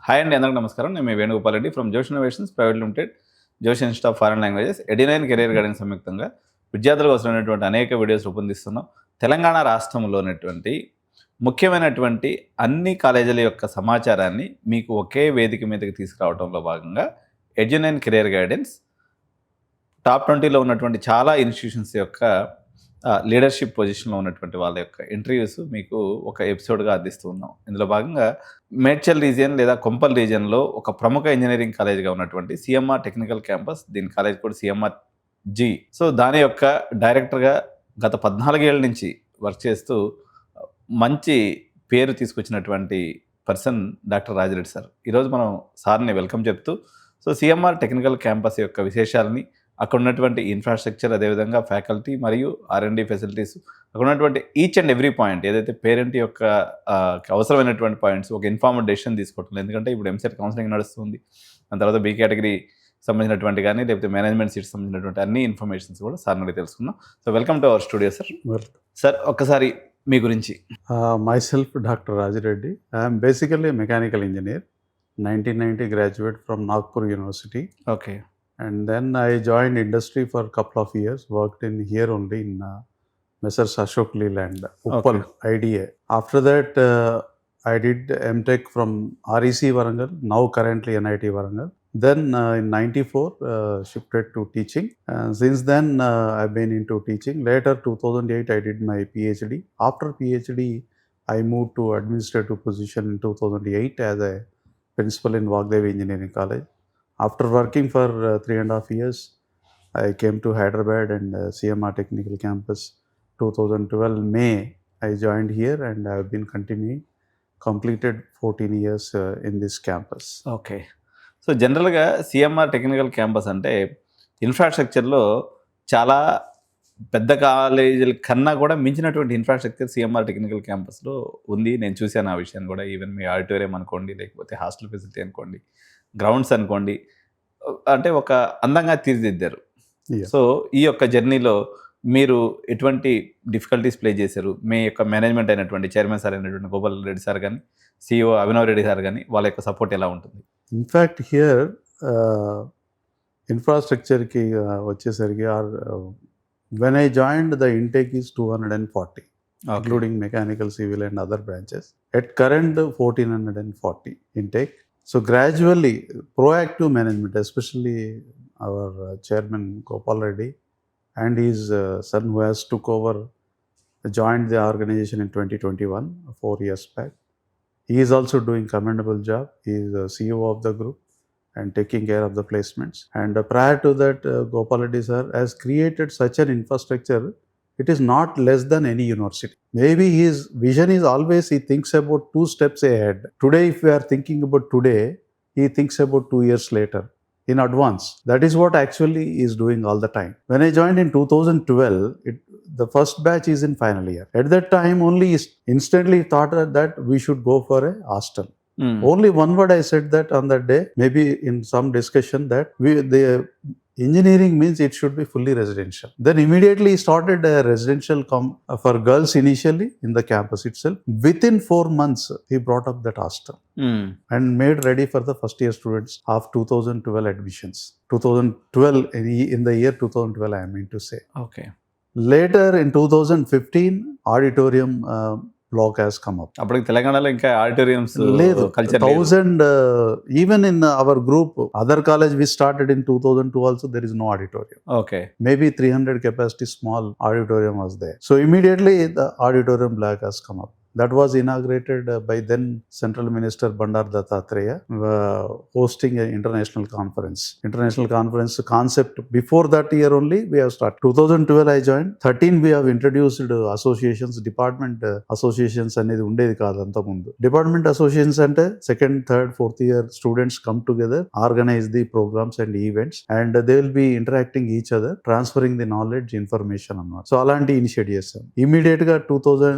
Hi అండి, అందరికీ నమస్కారం. నేను మీ వేణుగోపాల్ రెడ్డి ఫ్రమ్ జోష్ ఇన్నోవేషన్స్ ప్రైవేట్ లిమిటెడ్, జోష్ institute of foreign languages, adenine career guidance సంయుక్తంగా విద్యార్థులకు అవసరమైనటువంటి అనేక వీడియోస్ రూపొందిస్తున్నాం. తెలంగాణ రాష్ట్రంలో ఉన్నటువంటి ముఖ్యమైనటువంటి అన్ని కాలేజీల యొక్క సమాచారాన్ని మీకు ఒకే వేదిక మీదకి తీసుకురావడంలో భాగంగా ఎడ్యునైన్ కెరీర్ గైడెన్స్ టాప్ 20లో ఉన్నటువంటి చాలా ఇన్స్టిట్యూషన్స్ యొక్క లీడర్షిప్ పొజిషన్లో ఉన్నటువంటి వాళ్ళ యొక్క ఇంటర్వ్యూస్ మీకు ఒక ఎపిసోడ్గా అందిస్తూ ఉన్నాం. ఇందులో భాగంగా మేడ్చల్ రీజియన్ లేదా కొంపల్ రీజియన్లో ఒక ప్రముఖ ఇంజనీరింగ్ కాలేజ్గా ఉన్నటువంటి సిఎంఆర్ టెక్నికల్ క్యాంపస్, దీని కాలేజ్ కూడా సిఎంఆర్ జీ. సో దాని యొక్క డైరెక్టర్గా గత 14 ఏళ్ళ నుంచి వర్క్ చేస్తూ మంచి పేరు తీసుకొచ్చినటువంటి పర్సన్ డాక్టర్ రాజిరెడ్డి సార్. ఈరోజు మనం సార్ని వెల్కమ్ చెప్తూ సో సిఎంఆర్ టెక్నికల్ క్యాంపస్ యొక్క విశేషాలని, అక్కడ ఉన్నటువంటి ఇన్ఫ్రాస్ట్రక్చర్, అదేవిధంగా ఫ్యాకల్టీ మరియు R&D ఫెసిలిటీస్, అక్కడ ఉన్నటువంటి ఈచ్ అండ్ ఎవ్రీ పాయింట్, ఏదైతే పేరెంట్ యొక్క అవసరమైనటువంటి పాయింట్స్, ఒక ఇన్ఫార్మ్డ్ డెసిషన్ తీసుకోవట్లేదు. ఎందుకంటే ఇప్పుడు ఎంసెట్ కౌన్సిలింగ్ నడుస్తుంది, దాని తర్వాత బీ కేటగిరీ సంబంధించినటువంటి కానీ లేకపోతే మేనేజ్మెంట్ సీట్స్ సంబంధించినటువంటి అన్ని ఇన్ఫర్మేషన్స్ కూడా సార్ నుండి తెలుసుకుందాం. So welcome to our studio sir. Sir ఒక్కసారి మీ గురించి. Myself, Dr. Rajireddy. I am basically a mechanical engineer. 1990 graduate from Nagpur University. Okay. And then I joined industry for a couple of years, worked in here only in Messrs. Ashok Leland, Uppal, IDA. After that, I did MTech from REC Warangal, now currently NIT Warangal. Then in 94, shifted to teaching. Since then, I've been into teaching. Later, 2008, I did my PhD. After PhD, I moved to administrative position in 2008 as a principal in Vagdevi Engineering College. After working for 3.5 years, I came to Hyderabad and CMR Technical Campus. 2012 May, I joined here and I've been continuing. Completed 14 years in this campus. Okay. So జనరల్గా CMR technical campus అంటే ఇన్ఫ్రాస్ట్రక్చర్లో చాలా పెద్ద కాలేజీల కన్నా కూడా మించినటువంటి infrastructure CMR technical క్యాంపస్లో ఉంది. నేను చూశాను ఆ విషయాన్ని కూడా. ఈవెన్ మీ ఆడిటోరియం అనుకోండి, లేకపోతే హాస్టల్ ఫెసిలిటీ అనుకోండి, గ్రౌండ్స్ అనుకోండి, అంటే ఒక అందంగా తీర్చిదిద్దారు. సో ఈ యొక్క జర్నీలో మీరు ఎటువంటి డిఫికల్టీస్ ప్లే చేశారు? మీ యొక్క మేనేజ్మెంట్ అయినటువంటి చైర్మన్ సార్ అయినటువంటి గోపాల్ రెడ్డి సార్ కానీ, CEO అభినవ్ రెడ్డి సార్ కానీ, వాళ్ళ యొక్క సపోర్ట్ ఎలా ఉంటుంది? ఇన్ఫ్యాక్ట్ హియర్ ఇన్ఫ్రాస్ట్రక్చర్కి వచ్చేసరికి when I joined the intake is 240, including mechanical, civil and other branches. At current 1440 intake. So gradually, proactive management, especially our chairman Gopal Reddy and his son who has took over, joined the organization in 2021, 4 years back. He is also doing commendable job. He is the CEO of the group and taking care of the placements. And prior to that, Gopal Reddy sir has created such an infrastructure. It is not less than any university. Maybe his vision is always, he thinks about 2 steps ahead. Today, if we are thinking about today, he thinks about 2 years later in advance. That is what actually he is doing all the time. When I joined in 2012, the first batch is in final year. At that time, only instantly thought that we should go for a hostel. Only one word I said that on that day, maybe in some discussion, that the engineering means it should be fully residential. Then immediately started a residential for girls initially in the campus itself. Within 4 months, he brought up that hostel and made ready for the first year students of 2012 admissions. 2012, in the year 2012, I mean to say. Okay. Later in 2015, auditorium block has come up. అప్పటికి తెలంగాణలో ఇంకా auditoriums లేదు, culture 1000 even in our group, other college we started in 2002 also, there is no auditorium. Okay. Maybe 300 capacity small auditorium was there. So immediately the auditorium block has come up. That was inaugurated by then Central Minister Bandar Dattatreya, hosting an international conference. International conference concept before that year only we have started. 2012 I joined. 13 we have introduced associations, department associations అనేది ఉండేది కాదు అంత ముందు. Department associations అంటే second, third, fourth year students come together, organize the programs and events, and they will be interacting each other, transferring the knowledge, information అన్నమాట. So అలాంటి initiate చేస్తాం. Immediate గా 2000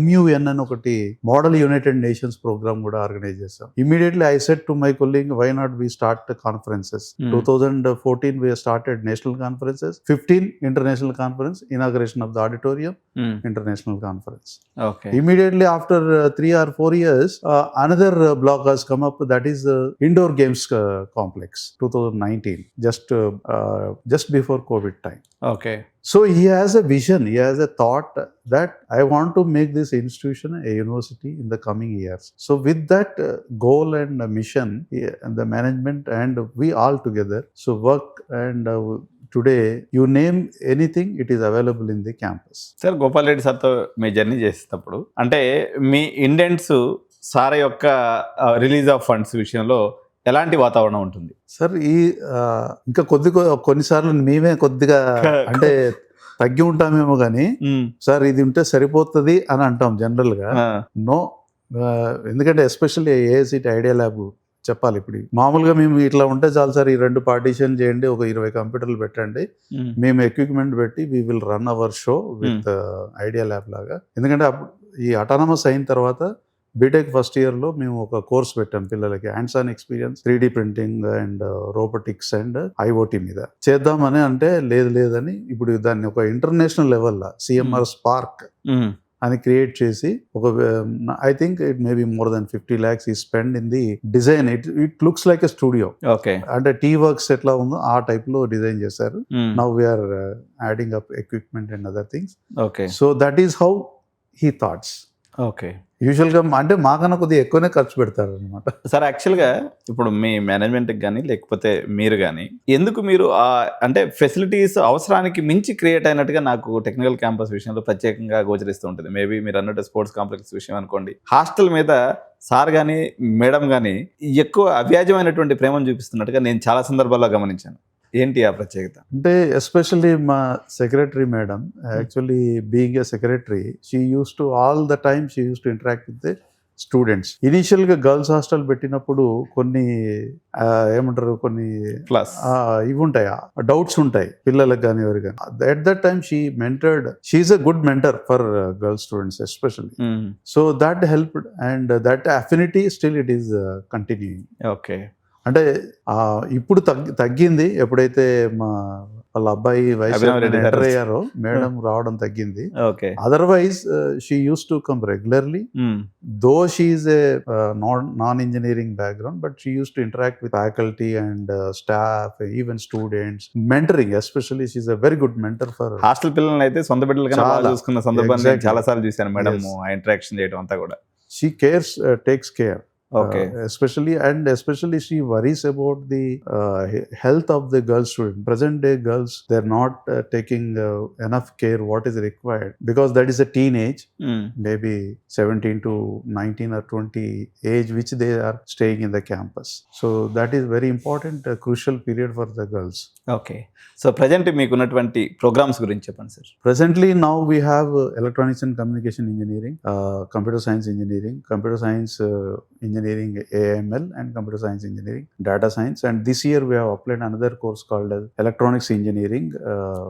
MUN UN అని ఒకటి మోడల్ యునైటెడ్ నేషన్స్ ప్రోగ్రామ్ కూడా organise చేస్తాం. Immediately I said to my colleague, why not we start conferences. 2014 we started national conferences, 15 international conference, inauguration of the auditorium, international conference. Okay. Immediately after 3 or 4 years, another block has come up, that is indoor games complex, 2019, just before COVID time. Okay. So he has a vision, he has a thought that I want to make this institution a university in the coming years. So with that goal and mission, and the management and we all together, so work and today you name anything, it is available in the campus. Sir, Gopal Reddy సార్తో మీ journey చేసేటప్పుడు అంటే మీ indents sir యొక్క release of funds విషయంలో ఎలాంటి వాతావరణం ఉంటుంది sir? ఇంకా కొన్నిసార్లు మేమే కొద్దిగా అంటే తగ్గి ఉంటామేమో కానీ సార్ ఇది ఉంటే సరిపోతుంది అని అంటాం జనరల్ గా. నో, ఎందుకంటే ఎస్పెషల్లీ ఏఐసిటి ఐడియా ల్యాబ్ చెప్పాలి. ఇప్పుడు మామూలుగా మేము ఇట్లా ఉంటే చాలు సార్, ఈ 2 పార్టీషన్ చేయండి, ఒక 20 కంప్యూటర్లు పెట్టండి, మేము ఎక్విప్మెంట్ పెట్టి we will run our show with idea lab లాగా. ఎందుకంటే అప్పుడు ఈ అటానమస్ అయిన తర్వాత బీటెక్ ఫస్ట్ ఇయర్లో మేము ఒక కోర్స్ పెట్టాం పిల్లలకి, hands on experience 3D printing and robotics and IoT మీద చేద్దామని. అంటే లేదని ఇప్పుడు దాన్ని ఒక ఇంటర్నేషనల్ లెవెల్లో CMR స్పార్క్ అని క్రియేట్ చేసి ఒక I think it may be more than 50 lakhs ఈ spend in the design. It looks like a studio. Okay. అంటే టీ వర్క్స్ ఎట్లా ఉందో ఆ టైప్ లో డిజైన్ చేశారు. Now we're adding up equipment and other things. Okay. So that is how he thoughts. Okay. యూజువల్గా అంటే మాకన్నా కొద్దిగా ఎక్కువనే ఖర్చు పెడతారు అనమాట. సార్, యాక్చువల్గా ఇప్పుడు మీ మేనేజ్మెంట్కి కానీ లేకపోతే మీరు కానీ ఎందుకు మీరు అంటే ఫెసిలిటీస్ అవసరానికి మించి క్రియేట్ అయినట్టుగా నాకు టెక్నికల్ క్యాంపస్ విషయంలో ప్రత్యేకంగా గోచరిస్తూ ఉంటుంది. మేబీ మీరు అన్నట్టు స్పోర్ట్స్ కాంప్లెక్స్ విషయం అనుకోండి, హాస్టల్ మీద సార్ కానీ మేడం కానీ ఎక్కువ అవ్యాజమైనటువంటి ప్రేమను చూపిస్తున్నట్టుగా నేను చాలా సందర్భాల్లో గమనించాను. ఏంటి ఆ ప్రత్యేకత? అంటే ఎస్పెషల్లీ మా secretary madam, actually being a secretary, she use to all the time she use to interact with the students. ఇనీషియల్గా గర్ల్స్ హాస్టల్ పెట్టినప్పుడు కొన్ని ఏమంటారు, కొన్ని ఇవి ఉంటాయి, డౌట్స్ ఉంటాయి పిల్లలకు కానీ ఎవరికి కానీ. At that time she mentored, she's a good mentor for girls students especially. So that helped and that affinity still it is continuing. Okay. అంటే ఇప్పుడు తగ్గింది, ఎప్పుడైతే వాళ్ళ అబ్బాయి వయసు ఎంటర్ అయ్యారో మేడం రావడం తగ్గింది. Otherwise she use to come regularly, though she is a non engineering background, but she use to interact with faculty and staff, even students. Mentoring especially she is a very good mentor for hostel పిల్లల్ని. అయితే సొంత బిడ్డలు చూసుకున్న సందర్భాన్ని చాలా సార్లు చూశాను madam interaction చేయడం అంతా కూడా. She cares, takes care. Okay. Especially she worries about the health of the girl student. Present day girls, they're not taking enough care what is required, because that is a teenage, maybe 17 to 19 or 20 age which they are staying in the campus. So that is very important, crucial period for the girls. Okay. So present మీకున్నటువంటి programmes గురించి చెప్పండి sir. Presently now we have electronics and communication engineering, computer science engineering, computer science engineering AML, and computer science engineering, data science. And this year we have applied another course called as electronics engineering,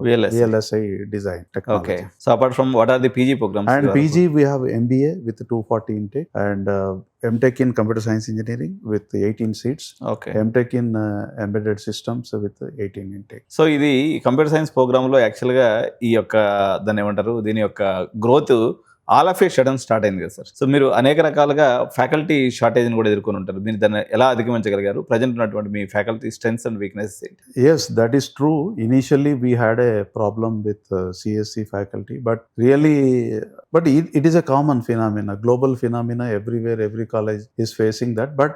VLSI design technology. Okay. So apart from, what are the PG programs? And PG we have MBA with 240 intake, and MTech in computer science engineering with 18 seats. Okay. MTech in embedded systems with 18 intake. So ఇది computer science ప్రోగ్రాంలో యాక్చువల్గా ఈ యొక్క దాన్ని ఏమంటారు, దీని యొక్క growth all of A sudden start అయింది కదా సార్. సో మీరు అనేక రకాలుగా ఫ్యాకల్టీ షార్టేజ్ని కూడా ఎదుర్కొని ఉంటారు. మీరు దాన్ని ఎలా అధిగమించగలిగారు? ప్రజెంట్ ఉన్నటువంటి మీ ఫ్యాకల్టీ స్ట్రెంగ్స్ అండ్ వీక్నెసెస్ ఏంటి? Yes, that is true. Initially we had a problem with CSC faculty, but really, it is a common phenomena, global phenomena. Everywhere, every college is facing that. But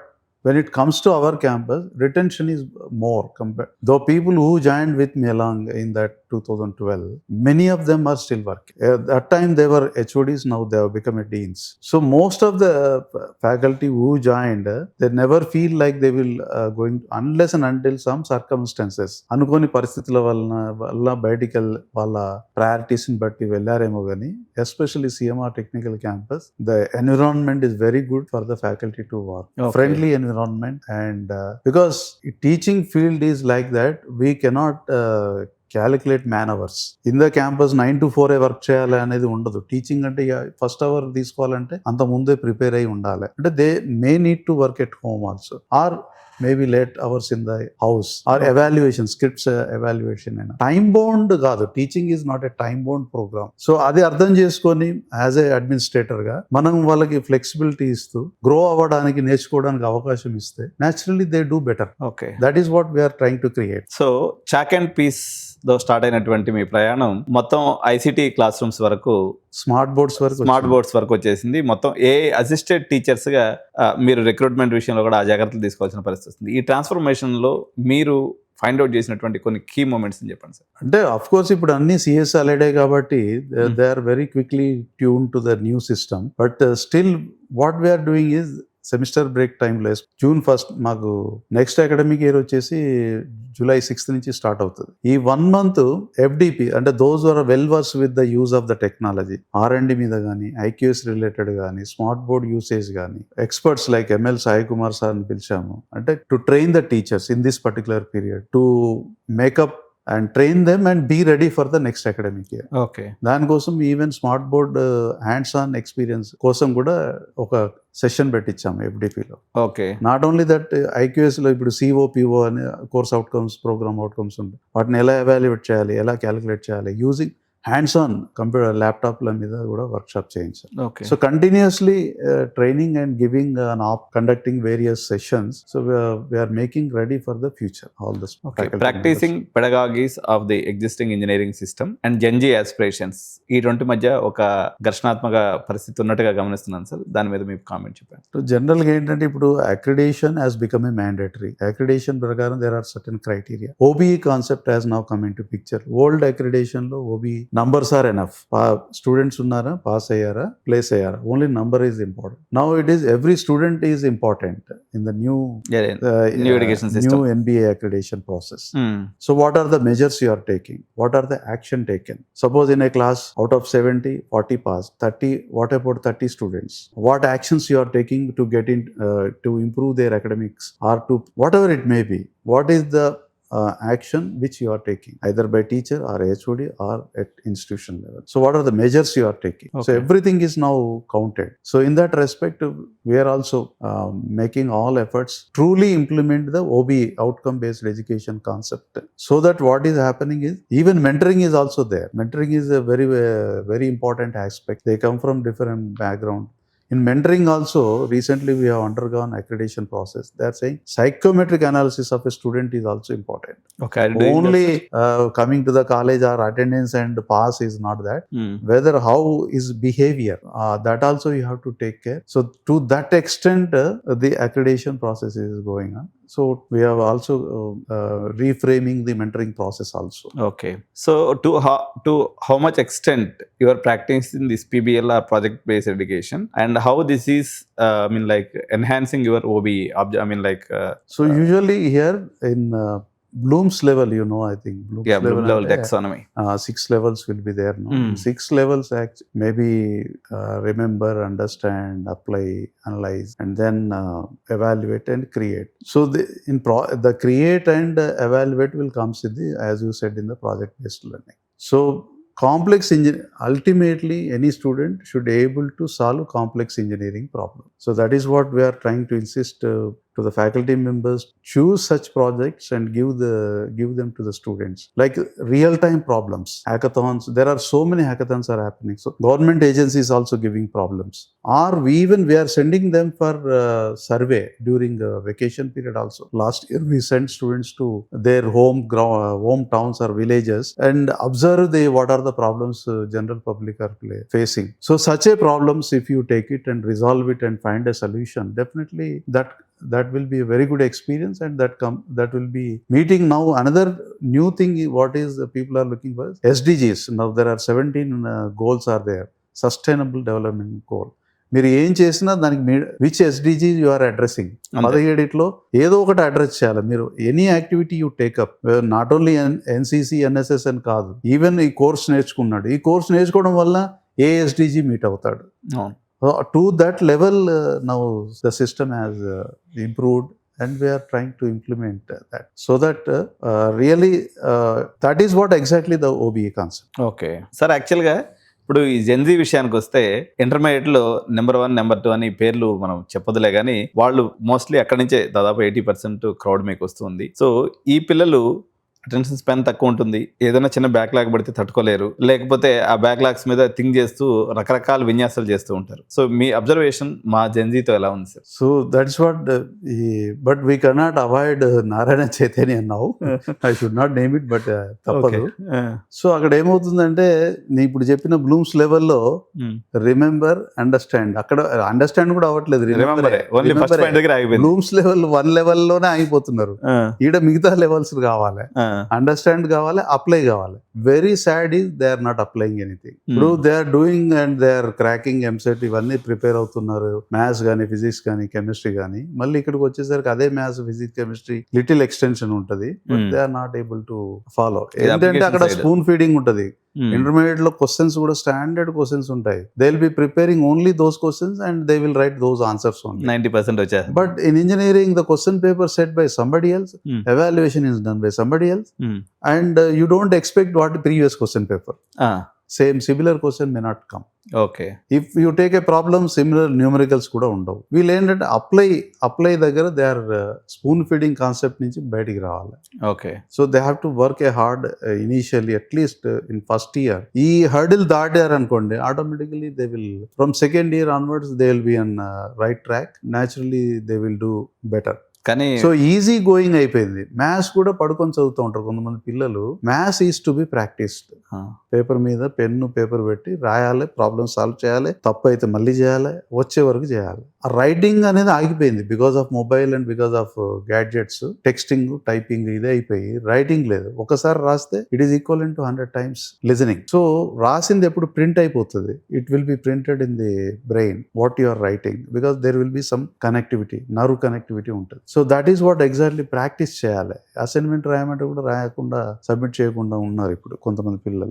when it comes to our campus, retention is more compared. Though people who joined with me along in that 2012, many of them are still working. At that time they were HODs, now they have become a deans. So most of the faculty who joined, they never feel like they will going, unless and until some circumstances, అనుకోని పరిస్థితుల వల్ల బయటికి వాళ్ళ priorities ని బట్టి వెళ్ళారేమో కానీ, especially CMR technical campus, the environment is very good for the faculty to work. Friendly environment, and because teaching field is like that, we cannot calculate man hours. In the campus 9 to 4 work చేయాలి అనేది ఉండదు. Teaching అంటే first hour తీసుకోవాలంటే అంత ముందే prepare అయి ఉండాలి. అంటే they may need to work at home also, or maybe late hours in the house, or evaluation, scripts evaluation అయినా. టైం బౌండ్ కాదు, teaching is not a time bound programme. So అది అర్థం చేసుకొని యాజ్ ఏ అడ్మినిస్ట్రేటర్ గా మనం వాళ్ళకి flexibility ఇస్తూ grow అవ్వడానికి, నేర్చుకోవడానికి అవకాశం ఇస్తే naturally they do better. Okay, that is what we're trying to create. So chalk and piece తో స్టార్ట్ అయినటువంటి మీ ప్రయాణం మొత్తం ఐసిటి క్లాస్ రూమ్స్ వరకు, స్మార్ట్ బోర్డ్స్ వరకు వచ్చేసింది. మొత్తం అసిస్టెంట్ టీచర్స్ గా మీరు రిక్రూట్మెంట్ విషయంలో కూడా ఆ జాగ్రత్తలు తీసుకోవాల్సిన పరిస్థితి వస్తుంది. ఈ ట్రాన్స్ఫర్మేషన్ లో మీరు ఫైండ్ అవుట్ చేసినటువంటి కొన్ని కీ మూమెంట్స్ అని చెప్పండి సార్. అంటే అఫ్ కోర్స్ ఇప్పుడు అన్ని సిఎస్ అలైడే కాబట్టి they are very quickly tune to the new system. But still what we're doing is semester break టైంలో June 1st మాకు నెక్స్ట్ అకాడమిక్ ఇయర్ వచ్చేసి July 6th నుంచి స్టార్ట్ అవుతుంది. ఈ 1 month ఎఫ్డిపి అంటే those are well versed with the use of the technology, R&D మీద కానీ, IQS related కానీ, స్మార్ట్ బోర్డ్ యూసేజ్ కానీ, experts like ML Sai Kumar sir అని పిలిచాము. అంటే to train the teachers in this particular period, to make up and train them and be ready for the next academic year. Okay, దానికోసం even smart board hands on experience కోసం కూడా ఒక session పెట్టించాము ఎఫ్డిపిలో. Okay, not only that, ఐక్యూఎస్లో ఇప్పుడు CO PO అనే course outcomes, programme outcomes ఉంటాయి. వాటిని ఎలా ఎవాల్యుయేట్ చేయాలి, ఎలా క్యాలిక్యులేట్ చేయాలి, యూజింగ్ హ్యాండ్స్ ఆన్ కంప్యూటర్ ల్యాప్టాప్ల మీద కూడా వర్క్షాప్ చేయించాం. Okay, so continuously training and giving conducting various sessions. So we are making ready for the future all this. Practicing pedagogies of the existing engineering system and Gen Z aspirations, ఈ రెండు మధ్య ఒక ఘర్షణాత్మక పరిస్థితి ఉన్నట్టుగా గమనిస్తున్నాను సార్. దాని మీద మీకు కామెంట్ చెప్పండి. సో జనరల్గా ఏంటంటే ఇప్పుడు accreditation has become a mandatory. Accreditation ప్రకారం there are certain criteria. OBE concept has now come in to picture. Old accreditation లో OBE numbers are enough. Students unnara, pass ayyara, place ayyara, only number is important. Now it is every student is important in the new education system, new NBA accreditation process. So what are the measures you are taking? What are the action taken? Suppose in a class out of 70, 40 pass, 30, what about 30 students? What actions you are taking to get in to improve their academics, or to whatever it may be? What is the action which you are taking, either by teacher or HOD or at institution level? So what are the measures you are taking? Okay. So everything is now counted. So in that respect, we are also making all efforts truly implement the OBE, outcome based education concept, so that what is happening is even mentoring is also there. Mentoring is a very important aspect. They come from different background. In mentoring also, recently we have undergone accreditation process. They are saying psychometric analysis of a student is also important. Okay, only coming to the college or attendance and pass is not that. Whether how is behavior, that also you have to take care. So to that extent, the accreditation process is going on. So we have also reframing the mentoring process also. Okay. So to how much extent you are practicing this PBL or project based education, and how this is like enhancing your OBE? So usually here in Bloom's level, I think Bloom's level taxonomy. 6 levels will be there now. 6 levels maybe remember, understand, apply, analyze, and then evaluate and create. So the create and evaluate will come in the, as you said, in the project based learning. So complex ultimately any student should be able to solve complex engineering problem. So that is what we are trying to insist to the faculty members. Choose such projects and give them to the students, like real time problems, hackathons. There are so many hackathons are happening. So government agencies also giving problems, or we are sending them for survey during vacation period also. Last year we sent students to their hometowns or villages and observe what are the problems general public are facing. So such a problems, if you take it and resolve it and find a solution, definitely that will be a very good experience, and that will be meeting. Now another new thing, what is the people are looking for, SDGs. Now there are 17 goals are there, sustainable development goal. మీరు ఏం చేసినా దానికి which SDG you are addressing, 17 ఏదో ఒకటి address చేయాలి. మీరు any activity you take up, not only NCC NSS అని కాదు, ఈవెన్ ఈ కోర్స్ నేర్చుకున్నాడు, ఈ కోర్స్ నేర్చుకోవడం వల్ల ఏ ఎస్డిజీ మీట్ అవుతాడు. To that level, now the system has improved and we are trying to implement that, so that really that is what exactly the OBE concept. Okay sir, యాక్చువల్గా ఇప్పుడు ఈ Gen Z విషయానికి వస్తే ఇంటర్మీడియట్లో number 1 number 2 అని పేర్లు మనం చెప్పదులే కానీ వాళ్ళు మోస్ట్లీ అక్కడి నుంచే దాదాపు 80% క్రౌడ్ మీకు వస్తుంది. సో ఈ పిల్లలు అటెన్షన్ స్పాన్ తక్కువ ఉంటుంది, ఏదైనా చిన్న బ్యాక్లాగ్ పడితే తట్టుకోలేరు, లేకపోతే ఆ బ్యాక్లాగ్స్ మీద థింక్ చేస్తూ రకరకాల విన్యాసాలు చేస్తూ ఉంటారు. సో మీ అబ్జర్వేషన్ మా జెన్జీతో ఎలా ఉంది sir? So that's what but we cannot avoid Narayana Chaitanya now. I should not name it, but తప్పదు. సో అక్కడ ఏమవుతుందంటే నేను ఇప్పుడు చెప్పిన బ్లూమ్స్ లెవెల్లో రిమెంబర్, అండర్స్టాండ్, అక్కడ అండర్స్టాండ్ కూడా అవ్వట్లేదు, బ్లూమ్స్ లెవెల్ 1 లెవెల్లోనే ఆగిపోతున్నారు. ఈడ మిగతా లెవెల్స్ కావాలి, అండర్స్టాండ్ కావాలి, అప్లై కావాలి. Very sad is they are not applying anything. ఇప్పుడు they are doing and they are cracking EAMCET ఇవన్నీ ప్రిపేర్ అవుతున్నారు, మ్యాథ్స్ కానీ ఫిజిక్స్ కానీ కెమిస్ట్రీ కానీ. మళ్ళీ ఇక్కడికి వచ్చేసరికి అదే maths physics chemistry little extension ఉంటుంది, but they are not able to follow. ఏంటంటే అక్కడ స్పూన్ ఫీడింగ్ ఉంటుంది. ఇంటర్మీడియట్ లో క్వశ్చన్స్ కూడా స్టాండర్డ్ క్వశ్చన్స్ ఉంటాయి. They will be preparing only those questions and they will write those answers only. 90% వచ్చాయి. But in engineering, the question paper set by somebody else, evaluation is done by somebody else, and you don't expect what the previous question paper. Same similar question may not come. Okay. If you take a problem, similar numericals కూడా ఉండవు. వీళ్ళు ఏంటంటే apply దగ్గర they are spoon feeding concept నుంచి బయటికి రావాలి. Okay. So they have to work a hard initially, at least in first year. ఈ hurdle దాటారు అనుకోండి, automatically they will from second year onwards they will be on right track. Naturally they will do better. కానీ so easy going అయిపోయింది. Maths కూడా పడుకొని చదువుతూ ఉంటారు కొంతమంది పిల్లలు. Maths is to be practised. Paper మీద పెన్ను పేపర్ పెట్టి రాయాలి, ప్రాబ్లమ్ సాల్వ్ చేయాలి, తప్పు అయితే మళ్ళీ చేయాలి, వచ్చే వరకు చేయాలి. ఆ రైటింగ్ అనేది ఆగిపోయింది because of mobile and because of gadgets. Texting, typing ఇదే అయిపోయి రైటింగ్ లేదు. ఒకసారి రాస్తే it is equivalent to 100 times listening. So రాసింది ఎప్పుడు ప్రింట్ అయిపోతుంది. It will be printed in the brain what you are writing, because there will be some connectivity, nerve connectivity ఉంటుంది. So that is what exactly practice చేయాలి. Assignment రాయమంటే కూడా రాయకుండా, submit చేయకుండా ఉన్నారు ఇప్పుడు కొంతమంది పిల్లలు.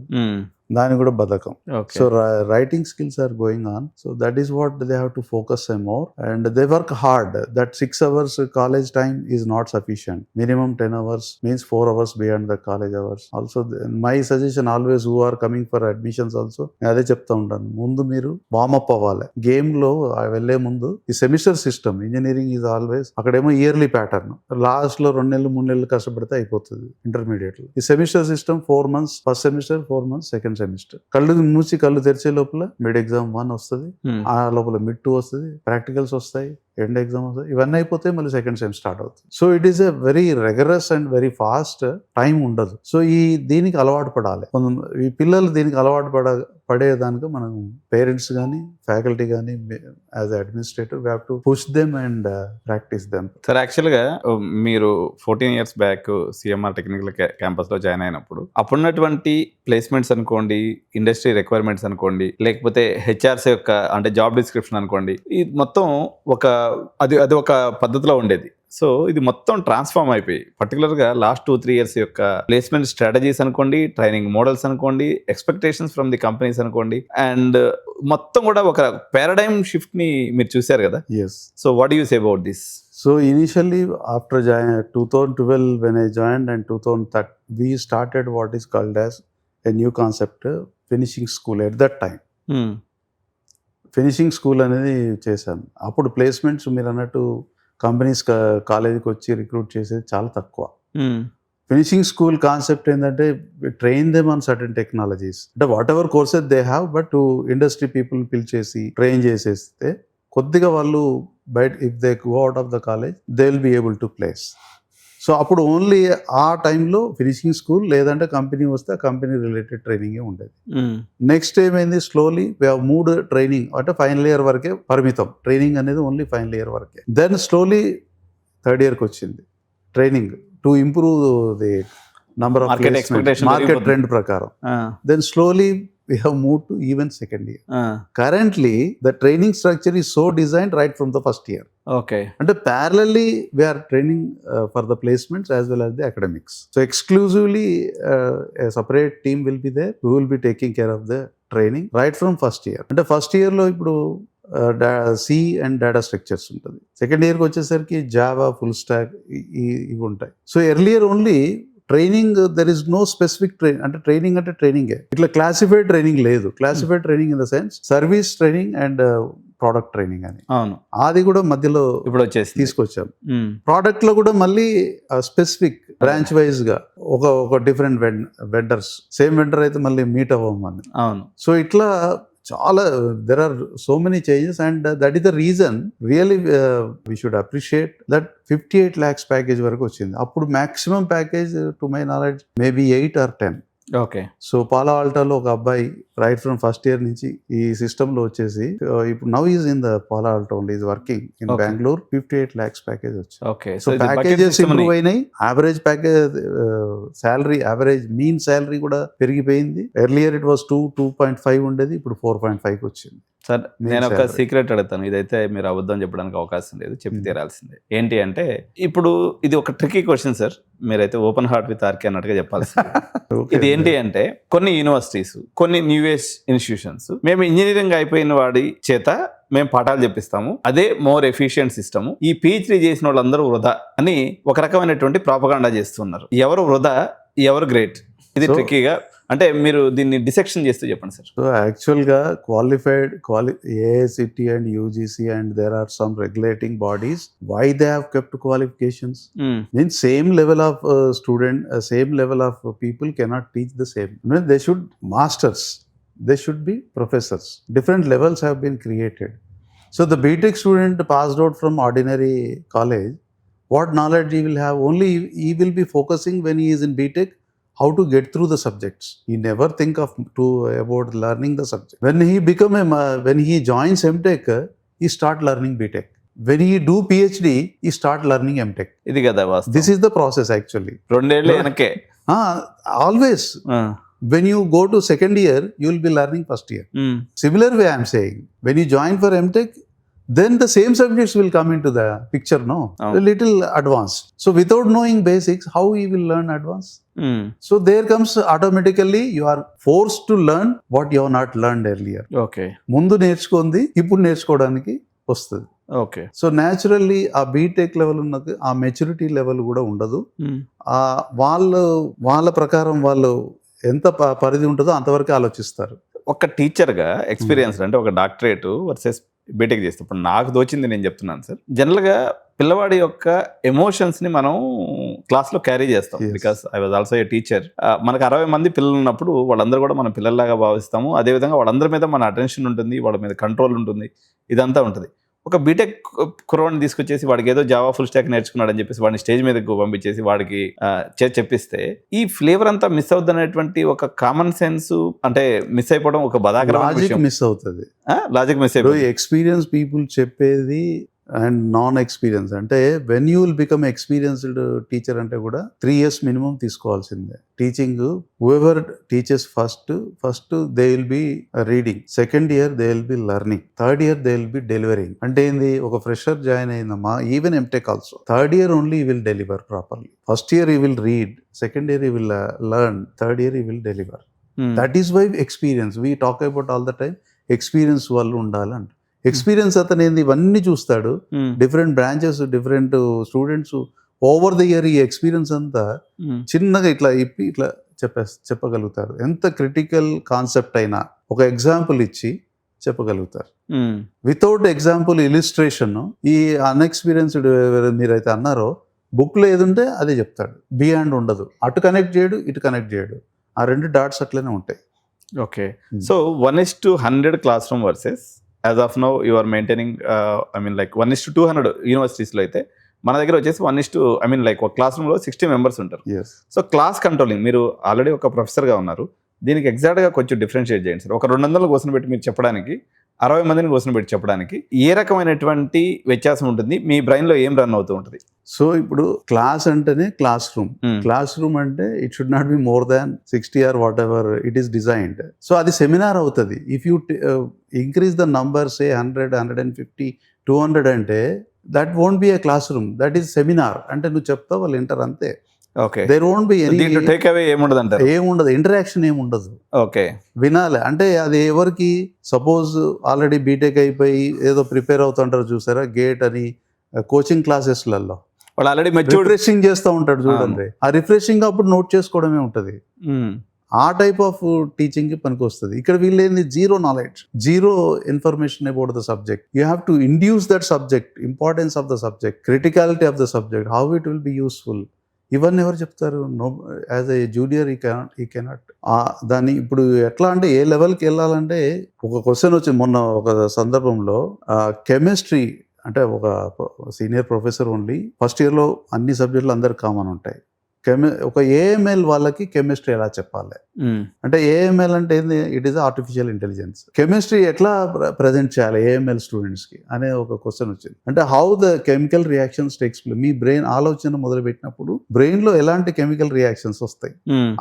దాని కూడా బద్ధకం. So writing skills are going on. So that is what they have to focus more and they work hard. That 6 hours college time is not sufficient. Minimum 10 hours means 4 hours beyond the college hours. Also my suggestion always who are coming for admissions also అదే చెప్తా ఉంటాను, ముందు మీరు warm up అవ్వాలి. Game లో వెళ్లే ముందు ఈ semester system engineering is always, అక్కడేమో ఇయర్లీ ప్యాటర్న్, లాస్ట్ లో 2 నెలలు 3 నెలలు కష్టపడితే అయిపోతుంది. ఇంటర్మీడియట్ లో ఈ semester system 4 months first semester, 4 months second semester. కళ్ళు మూసి కళ్ళు తెరిచే లోపల మిడ్ ఎగ్జామ్ 1 వస్తుంది, ఆ లోపల మిడ్ 2 వస్తుంది, ప్రాక్టికల్స్ వస్తాయి, ఎండ్ ఎగ్జామ్ వస్తుంది. ఇవన్నీ అయిపోతే మళ్ళీ సెకండ్ సెమ్ స్టార్ట్ అవుతుంది. So it is a very rigorous and very fast time ఉండదు. సో దీనికి అలవాటు పడాలి. ఈ పిల్లలు దీనికి అలవాటు పడేదానికి మనం పేరెంట్స్ కానీ ఫ్యాకల్టీ కానీ as administrator we have to push them and practice them. Sir యాక్చువల్గా మీరు 14 years బ్యాక్ సిఎంఆర్ టెక్నికల్ క్యాంపస్లో జాయిన్ అయినప్పుడు అప్పుడున్నటువంటి ప్లేస్మెంట్స్ అనుకోండి, ఇండస్ట్రీ రిక్వైర్మెంట్స్ అనుకోండి, లేకపోతే హెచ్ఆర్స్ యొక్క అంటే జాబ్ డిస్క్రిప్షన్ అనుకోండి, ఇది మొత్తం అది ఒక పద్ధతిలో ఉండేది. సో ఇది మొత్తం ట్రాన్స్ఫార్మ్ అయిపోయి పర్టికులర్గా లాస్ట్ 2-3 years యొక్క ప్లేస్మెంట్ స్ట్రాటజీస్ అనుకోండి, ట్రైనింగ్ మోడల్స్ అనుకోండి, ఎక్స్పెక్టేషన్స్ ఫ్రమ్ ది కంపెనీస్ అనుకోండి, అండ్ మొత్తం కూడా ఒక పారాడైమ్ షిఫ్ట్ ని మీరు చూసారు కదా. Yes. So what do you say about this? So initially after 2012 when I joined and 2013 we started what is called as a new concept, finishing school at that time. Finishing school అనేది చేశాను. అప్పుడు placements మీరు అన్నట్టు companies కాలేజీకి వచ్చి recruit చేసేది చాలా తక్కువ. ఫినిషింగ్ స్కూల్ కాన్సెప్ట్ ఏంటంటే train them on certain technologies, అంటే whatever courses they have, but industry people పిలిచేసి ట్రైన్ చేసేస్తే కొద్దిగా వాళ్ళు బయట if they go out of the college they will be able to place. So అప్పుడు only ఆ టైంలో ఫినిషింగ్ స్కూల్ లేదంటే కంపెనీ వస్తే ఆ కంపెనీ రిలేటెడ్ ట్రైనింగే ఉండేది. నెక్స్ట్ ఏమైంది, slowly we have moved training అంటే ఫైనల్ ఇయర్ వరకే పరిమితం. ట్రైనింగ్ అనేది ఓన్లీ ఫైనల్ ఇయర్ వరకే. దెన్ స్లోలీ థర్డ్ ఇయర్కి వచ్చింది training to improve the number of market trend ప్రకారం. Then slowly we have moved to even second year. Currently the training structure is so designed right from the first year. Okay. And parallelly we are training for the placements as well as the academics. So exclusively a separate team will be there who will be taking care of the training right from first year. And the first year lo ippudu C and data structures ఉంటుంది. Second ఇయర్కి వచ్చేసరికి Java, full stack ఇవి ఉంటాయి. So earlier only training, there is no specific అంటే ట్రైనింగే. ఇట్లా classified training లేదు. Classified training in the sense service training and product training అని. అవును, అది కూడా మధ్యలో ఇప్పుడు వచ్చేసి తీసుకొచ్చాం. ప్రోడక్ట్ లో కూడా మళ్ళీ స్పెసిఫిక్ బ్రాంచ్ వైజ్ గా ఒక డిఫరెంట్ వెండర్స్, సేమ్ వెండర్ అయితే మళ్ళీ మీట్ అవ్వమని. అవును. సో ఇట్లా చాలా there are so many changes and that is the reason really we should appreciate that 58 lakhs package వరకు వచ్చింది. అప్పుడు maximum package to my knowledge maybe 8 or 10. Okay. So Palo ఆల్టోలో ఒక అబ్బాయి రైట్ ఫ్రమ్ ఫస్ట్ ఇయర్ నుంచి ఈ system లో వచ్చేసి ఇప్పుడు now is in the Paulo Alto only, is working in Bengaluru. 58 lakhs package వచ్చింది. ఓకే. సో ప్యాకేజెస్ ఇంప్రూవ్ అయినాయి. Average package salary, average mean salary కూడా పెరిగిపోయింది. ఎర్లియర్ ఇట్ వాస్ 2.5 ఉండేది, ఇప్పుడు 4.5కి వచ్చింది. సార్ నేను ఒక సీక్రెట్ అడుగుతాను, ఇదైతే మీరు అబద్ధం చెప్పడానికి అవకాశం లేదు, చెప్పి తీరాల్సిందే. ఏంటి అంటే ఇప్పుడు ఇది ఒక ట్రికీ క్వశ్చన్ సార్, మీరైతే ఓపెన్ హార్ట్ విత్ ఆర్కే అన్నట్టుగా చెప్పాల్సింది. ఇది ఏంటి అంటే కొన్ని యూనివర్సిటీస్, కొన్ని న్యూ ఏజ్ ఇన్స్టిట్యూషన్స్ మేము ఇంజనీరింగ్ అయిపోయిన వాడి చేత మేము పాఠాలు చెప్పిస్తాము, అదే మోర్ ఎఫిషియెంట్ సిస్టమ్, ఈ PhD చేసిన వాళ్ళందరూ వృధా అని ఒక రకమైనటువంటి ప్రాపగాండా చేస్తున్నారు. ఎవరు వృధా, ఎవరు గ్రేట్? ఇది ట్రిక్కీగా, అంటే మీరు దీన్ని డిసెక్షన్ చేస్తూ చెప్పండి సార్. సో యాక్చువల్గా AICT and UGC and there are some regulating bodies, why they have kept qualifications? Means same level of student, same level of people cannot teach the same. They should masters, they should be professors. Different levels have been created. So the BTech student passed out from ordinary college, what knowledge he will have? Only he will be focusing when he is in BTech how to get through the subjects. He never think about learning the subject. When he joins MTech, he start learning BTech. When he do PhD, he start learning MTech. ఇది కదా వాస్తవం. This is the process actually. 2 ఏళ్ళు వెనకే. Always. When you go to second year, you will be learning first year. Similar way I am saying. When you join for MTech, then the same subjects will come into the picture, no? A little advanced. So without knowing basics, how he will learn advanced? So there comes automatically you are forced to learn what you have not learned earlier. Okay. ముందు నేర్చుకుంది ఇప్పుడు నేర్చుకోవడానికి వస్తుంది. Okay. So naturally ఆ BTech level ఉన్నది, ఆ maturity level కూడా ఉండదు. వాళ్ళ ప్రకారం వాళ్ళు ఎంత పరిధి ఉంటుందో అంతవరకు ఆలోచిస్తారు. ఒక టీచర్గా ఎక్స్పీరియన్స్ అంటే ఒక డాక్టరేట్ వర్సెస్ బీటెక్ చేస్తే ఇప్పుడు నాకు దోచింది నేను చెప్తున్నాను సార్. జనరల్గా పిల్లవాడి యొక్క ఎమోషన్స్ని మనం క్లాస్లో క్యారీ చేస్తాం. Because I was also a teacher. మనకు 60 మంది పిల్లలు ఉన్నప్పుడు వాళ్ళందరూ కూడా మన పిల్లల్లాగా భావిస్తాము. అదేవిధంగా వాళ్ళందరి మీద మన అటెన్షన్ ఉంటుంది, వాళ్ళ మీద కంట్రోల్ ఉంటుంది, ఇదంతా ఉంటుంది. ఒక బీటెక్ కుర్రాడిని తీసుకొచ్చేసి వాడికి ఏదో జావా ఫుల్ స్టాక్ నేర్చుకున్నాడు అని చెప్పేసి వాడిని స్టేజ్ మీదకి పంపించేసి వాడికి చెప్పిస్తే ఈ ఫ్లేవర్ అంతా మిస్ అవుతుంది అనేటువంటి ఒక కామన్ సెన్స్ అంటే మిస్ అయిపోవడం ఒక బాధాకరమైన మిస్ అవుతుంది. లాజిక్ మిస్ అయిపోయి ఎక్స్పీరియన్స్ పీపుల్ చెప్పేది అండ్ నాన్ ఎక్స్పీరియన్స్ అంటే when you will become experienced teacher అంటే కూడా 3 years మినిమం తీసుకోవాల్సిందే. Teaching whoever teachers first they will be reading, second year they will be learning, third year they will be delivering. అంటే ఏంది, ఒక fresher join అయిందమ్మా, even MTech also third year only he will deliver properly. First year he will read, second year he will learn, third year he will deliver. That is why experience we talk about all the time. Experience వాళ్ళు ఉండాలంట. Experience అతను ఏంది ఇవన్నీ చూస్తాడు, different branches, different students over the year. ఈ experience అంతా చిన్నగా ఇట్లా చెప్పగలుగుతారు. ఎంత క్రిటికల్ కాన్సెప్ట్ అయినా ఒక ఎగ్జాంపుల్ ఇచ్చి చెప్పగలుగుతారు. వితౌట్ ఎగ్జాంపుల్ ఇలిస్ట్రేషన్ ఈ అన్ఎక్స్పీరియన్స్డ్ మీరైతే అన్నారో బుక్లో ఏది ఉంటే అదే చెప్తాడు, బియాండ్ ఉండదు. అటు కనెక్ట్ చేయడు, ఇటు కనెక్ట్ చేయడు, ఆ 2 dots అట్లనే ఉంటాయి. Okay. So 1:100 classroom versus as of now you are maintaining like 1:200 యూనివర్సిటీస్లో అయితే మన దగ్గర వచ్చేసి 1:, ఒక క్లాస్ రూమ్లో 60 members ఉంటారు. సో క్లాస్ కంట్రోలింగ్, మీరు ఆల్రెడీ ఒక ప్రొఫెసర్గా ఉన్నారు, దీనికి ఎగ్జాక్ట్గా కొంచెం డిఫరెన్షియేట్ చేయండి సార్. ఒక 200 క్వశ్చన్ పెట్టి మీరు చెప్పడానికి, 60 మందిని క్వశ్చన్ పెట్టి చెప్పడానికి ఏ రకమైనటువంటి వ్యత్యాసం ఉంటుంది, మీ బ్రెయిన్లో ఏం రన్ అవుతూ ఉంటుంది? సో ఇప్పుడు క్లాస్ అంటేనే క్లాస్ రూమ్ అంటే it should not be more than 60 or whatever it is designed. So అది సెమినార్ అవుతుంది. If you increase the number say 100, 150, 200 అంటే that won't be a classroom, that is seminar. అంటే నువ్వు చెప్తావు, వాళ్ళు వింటారు అంతే. Okay, there won't be any దీంట్లో టేక్ అవే ఏముండదు అంటారు. ఏముండదు, ఇంటరాక్షన్ ఏముండదు. ఓకే, వినాలి అంటే అది ఎవరికి, సపోజ్ ఆల్రెడీ బీటెక్ అయిపోయి ఏదో ప్రిపేర్ అవుతుంటారు చూసారా, గేట్ అని కోచింగ్ క్లాసెస్లలో వాళ్ళు ఆల్రెడీ మెచ్యూర్డ్. రిఫ్రెషింగ్ చేస్తూ ఉంటాడు చూడండి, ఆ రిఫ్రెషింగ్ అప్పుడు నోట్ చేసుకోవడమే ఉంటుంది. ఆ టైప్ ఆఫ్ టీచింగ్ పనికి వస్తుంది. ఇక్కడ వీళ్ళేంది, zero knowledge, zero information about the subject. You have to induce that subject, importance of the subject, criticality of the subject, how it will be useful. ఇవన్నీ ఎవరు చెప్తారు? No, as a junior he cannot. దాన్ని ఇప్పుడు ఎట్లా అంటే ఏ లెవెల్కి వెళ్ళాలంటే, ఒక క్వశ్చన్ వచ్చింది మొన్న ఒక సందర్భంలో, కెమిస్ట్రీ అంటే ఒక సీనియర్ ప్రొఫెసర్ ఓన్లీ, ఫస్ట్ ఇయర్లో అన్ని సబ్జెక్టులు అందరికి కామన్ ఉంటాయి. ఒక ఏఎంఎల్ వాళ్ళకి కెమిస్ట్రీ ఎలా చెప్పాలి అంటే, ఏఎంఎల్ అంటే ఏంది, it is artificial intelligence. Chemistry ఎట్లా ప్రజెంట్ చేయాలి ఏఎంఎల్ స్టూడెంట్స్కి అనే ఒక క్వశ్చన్ వచ్చింది. అంటే how the chemical reactions takes place. Me brain ఆలోచన మొదలు పెట్టినప్పుడు బ్రెయిన్లో ఎలాంటి కెమికల్ రియాక్షన్స్ వస్తాయి,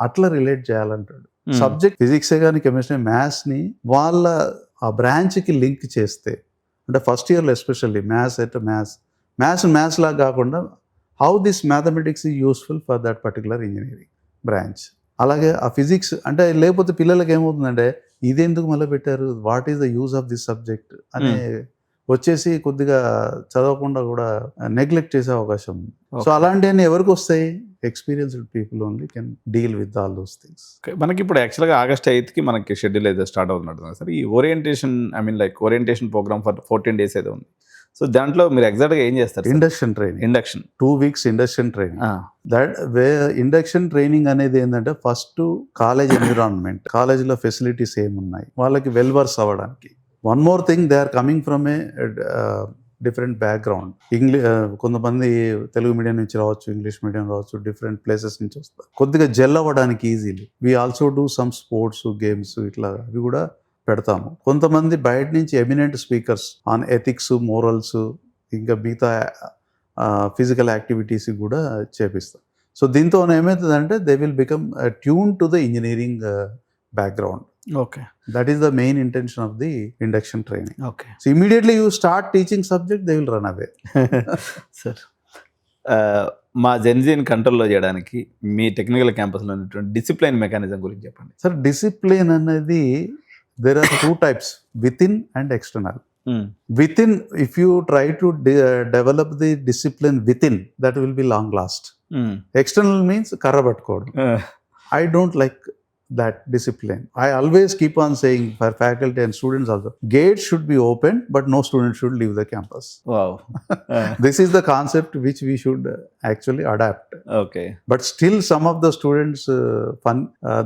అట్లా రిలేట్ చేయాలంటాడు. సబ్జెక్ట్ ఫిజిక్సే కానీ కెమిస్ట్రీ, మ్యాథ్స్ని వాళ్ళ ఆ బ్రాంచ్కి లింక్ చేస్తే, అంటే ఫస్ట్ ఇయర్లో ఎస్పెషల్లీ మ్యాథ్స్ అయితే మ్యాథ్స్ లాగా కాకుండా how this mathematics is useful for that particular engineering branch. అలాగే ఆ ఫిజిక్స్ అంటే, లేకపోతే పిల్లలకి ఏమవుతుందంటే, ఇదెందుకు మళ్ళీ పెట్టారు, what is the use of this subject అనే వచ్చేసి కొద్దిగా చదవకుండా కూడా నెగ్లెక్ట్ చేసే అవకాశం ఉంది. సో అలాంటివన్నీ ఎవరికి వస్తాయి? Experienced people only can deal with all those things. మనకి ఇప్పుడు యాక్చువల్గా August 8th మనకి షెడ్యూల్ అయితే స్టార్ట్ అవుతున్నట్టు సార్. ఈ orientation, orientation program for 14 days అయితే ఉంది. సో దాంట్లో మీరు ఎగ్జాక్ట్గా ఏం చేస్తారు? Induction training. 2 weeks induction training. Induction training అనేది ఏంటంటే, ఫస్ట్ కాలేజ్ ఎన్విరాన్మెంట్, కాలేజీలో ఫెసిలిటీస్ ఏమున్నాయి, వాళ్ళకి వెల్వర్స్ అవ్వడానికి. One more thing, they are coming from a different background. కొంతమంది తెలుగు మీడియం నుంచి రావచ్చు, ఇంగ్లీష్ మీడియం రావచ్చు, డిఫరెంట్ ప్లేసెస్ నుంచి వస్తారు. కొద్దిగా జెల్ అవ్వడానికి easily. We also do some sports, games, ఇట్లా అవి కూడా పెడతాము. కొంతమంది బయట నుంచి eminent speakers on ethics, morals, ఇంకా మిగతా ఫిజికల్ యాక్టివిటీస్ కూడా చేపిస్తాం. సో దీంతో ఏమవుతుందంటే, they will become tune to the engineering background. Okay, that is the main intention of the induction training. Okay, so immediately you start teaching subject, they will run away. Sir, మా జెన్జీని కంట్రోల్లో చేయడానికి మీ technical క్యాంపస్లో ఉన్నటువంటి discipline mechanism గురించి చెప్పండి. Sir, discipline అనేది, there are 2 types, within and external. Within, if you try to develop the discipline within, that will be long last. External means karra pattukodu. I don't like that discipline. I always keep on saying for faculty and students also, gates should be open, but no student should leave the campus. Wow. This is the concept which we should actually adapt. Okay. But still some of the students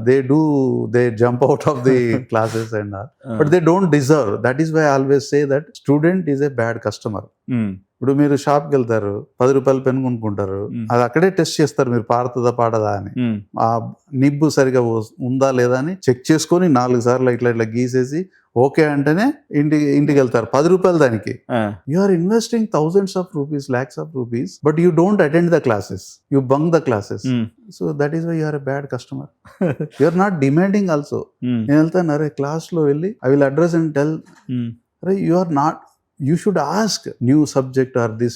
they jump out of the classes and all. But they don't deserve. That is why I always say that student is a bad customer. ఇప్పుడు మీరు షాప్కి వెళ్తారు, 10 రూపాయల pen కొనుక్కుంటారు, అది అక్కడే test చేస్తారు మీరు పాడుతుందా పాడదా అని. ఆ నిబ్బు సరిగా ఉందా లేదా అని చెక్ చేసుకొని 4 సార్లు ఇట్లా గీసేసి ఓకే అంటేనే ఇంటికి వెళ్తారు. 10 రూపాయలు దానికి. You are investing thousands of rupees, lakhs of rupees, but you don't attend the classes, you bunk the classes. So that is why you are a bad customer. You are not demanding also. నేను వెళ్తాను, అరే క్లాస్లో వెళ్ళి I will address and tell, అరే you are not, you should ask new subject or this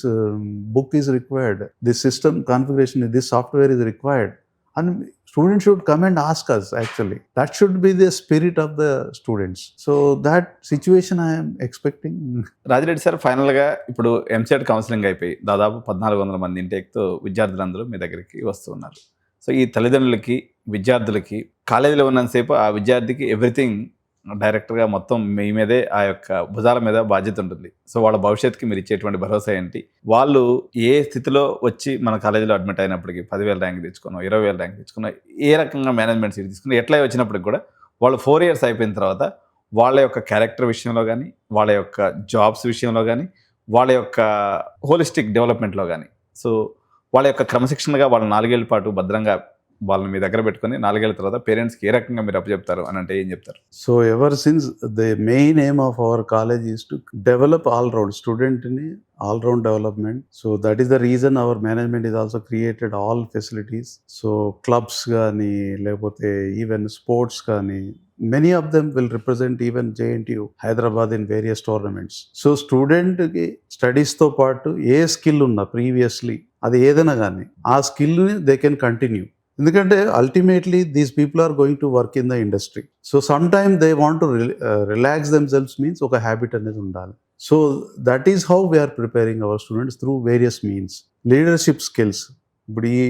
book is required, this system configuration, this software is required, and students should come and ask us. Actually that should be the spirit of the students. So that situation I am expecting. Rajireddy sir, ఫైనల్గా ఇప్పుడు EAMCET counselling అయిపోయి దాదాపు 1400 మంది ఇంటేక్తో విద్యార్థులందరూ మీ దగ్గరికి వస్తున్నారు. So ఈ తల్లిదండ్రులకి, విద్యార్థులకి కాలేజీలో ఉన్నంతసేపు ఆ విద్యార్థికి ఎవ్రీథింగ్ డైరెక్ట్గా మొత్తం మీ మీదే, ఆ యొక్క భుజాల మీద బాధ్యత ఉంటుంది. సో వాళ్ళ భవిష్యత్తుకి మీరు ఇచ్చేటువంటి భరోసా ఏంటి? వాళ్ళు ఏ స్థితిలో వచ్చి మన కాలేజీలో అడ్మిట్ అయినప్పటికీ 10,000 ర్యాంక్ తెచ్చుకున్నాం, 20,000 ర్యాంక్ తెచ్చుకున్నాం, ఏ రకంగా మేనేజ్మెంట్ సీట్ తీసుకున్నా, ఎట్లా వచ్చినప్పటికి కూడా వాళ్ళు 4 years అయిపోయిన తర్వాత వాళ్ళ యొక్క క్యారెక్టర్ విషయంలో కానీ, వాళ్ళ యొక్క జాబ్స్ విషయంలో కానీ, వాళ్ళ యొక్క హోలిస్టిక్ డెవలప్మెంట్లో కానీ, సో వాళ్ళ యొక్క క్రమశిక్షణగా వాళ్ళ 4 ఏళ్ల పాటు భద్రంగా వాళ్ళని మీ దగ్గర పెట్టుకొని 4 ఏళ్ల తర్వాత పేరెంట్స్కి ఏ రకంగా మీరు అప్పచెప్తారు అని అంటే ఏం చెప్తారు? So ever since the main aim of our college is to develop all round స్టూడెంట్ని, all round development. So that is the reason our management is also created all facilities. So clubs కానీ, లేకపోతే even sports కానీ, many of them will represent even JNTU, Hyderabad in various tournaments. So student ki studies తో పాటు ఏ skill ఉన్నా previously అది ఏదైనా కానీ ఆ స్కిల్ని దే కెన్ కంటిన్యూ. ఎందుకంటే ultimately these people are going to work in the industry. So some time they want to relax themselves means ఒక హ్యాబిట్ అనేది ఉండాలి. So that is how we are preparing our students through various means. Leadership skills, ఇప్పుడు ఈ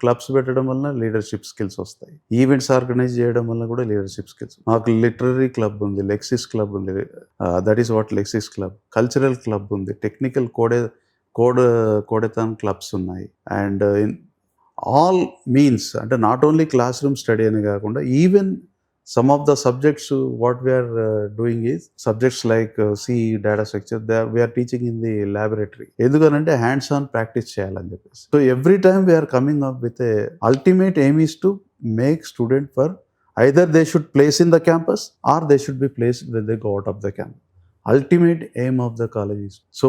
clubs పెట్టడం వలన leadership skills వస్తాయి. Events organise చేయడం వల్ల కూడా లీడర్షిప్ స్కిల్స్. మాకు లిటరరీ క్లబ్ ఉంది, లెక్సిస్ క్లబ్ ఉంది, that is what lexis club. Cultural club ఉంది, టెక్నికల్ కోడెథాన్ క్లబ్స్ ఉన్నాయి. అండ్ ఇన్ ఆల్ మీన్స్ అంటే not only class room study అని కాకుండా even some of the subjects what we are doing is subjects like C, data structure, we are teaching in the laboratory. ఎందుకనంటే hands on practice చేయాలని చెప్పేసి. So every time we are coming up with a ultimate aim is to make student for either they should place in the campus or they should be placed when they go out of the campus. Ultimate aim of the college is. So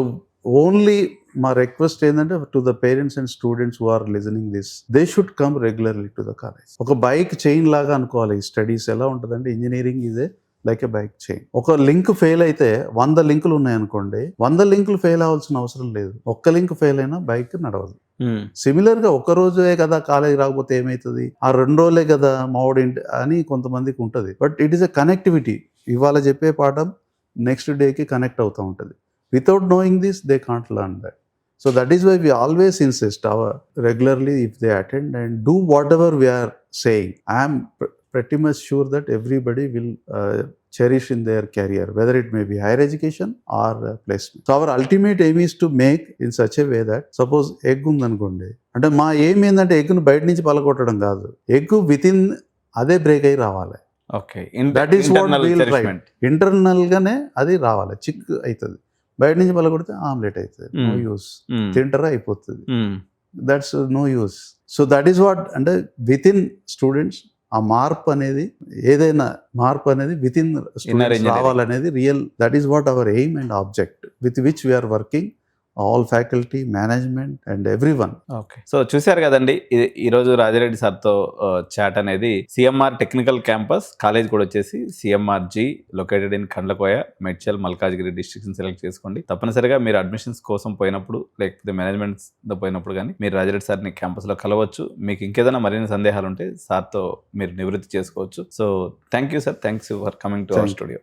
only మా request ఏంటంటే to the parents and students who are listening this, they should come regularly to the college. ఒక bike chain లాగా అనుకోవాలి. ఈ studies ఎలా ఉంటుందంటే engineering is a like a bike chain. ఒక link fail అయితే 100 లింకులు ఉన్నాయనుకోండి, 100 లింకులు ఫెయిల్ అవ్వాల్సిన అవసరం లేదు. ఒక్క లింక్ ఫెయిల్ అయినా బైక్ నడవదు. సిమిలర్ గా ఒక రోజే కదా కాలేజ్ రాకపోతే ఏమవుతుంది, ఆ 2 రోజులే కదా మావాడి అని కొంతమందికి ఉంటుంది. But it is a connectivity. ఇవాళ చెప్పే పాఠం నెక్స్ట్ డేకి కనెక్ట్ అవుతూ ఉంటుంది. Without knowing this, they can't learn that. So that is why we always insist regularly if they attend and do whatever we are saying. I am pretty much sure that everybody will cherish in their career, whether it may be higher education or placement. So our ultimate aim is to make in such a way that suppose egg ఉందనుకోండి, అంటే మా aim ఏంటంటే ఎగ్ను బయట నుంచి పలగొట్టడం కాదు, egg within అదే break అయ్యి రావాలి. Okay, that is what we'll right. Internal గానే అది రావాలి, చిక్ అవుతుంది. బయట నుంచి పలగొడితే ఆమ్లెట్ అవుతుంది, నో యూస్. తింటరా అయిపోతుంది, that's no use. So that is what అంటే విత్ ఇన్ స్టూడెంట్స్ ఆ మార్పు అనేది, ఏదైనా మార్పు అనేది విత్ ఇన్ స్టూడెంట్స్ రావాలనేది real. That is what our aim and object with which we are working, all faculty, management and everyone. Okay, so చూశారు కదండి, ఈరోజు రాజిరెడ్డి సార్తో చాట్ అనేది సిఎంఆర్ టెక్నికల్ క్యాంపస్ కాలేజ్ కూడా వచ్చేసి CMRG located in Kandlakoya, Medchal, Malkajgiri districts select చేసుకోండి. తప్పనిసరిగా మీరు అడ్మిషన్స్ కోసం పోయినప్పుడు లేకపోతే మేనేజ్మెంట్ పోయినప్పుడు కానీ మీరు రాజిరెడ్డి సార్ని క్యాంపస్లో కలవచ్చు. మీకు ఇంకేదైనా మరిన్ని సందేహాలు ఉంటే సార్తో మీరు నివృత్తి చేసుకోవచ్చు. So thank you sir, thanks for coming to our studio.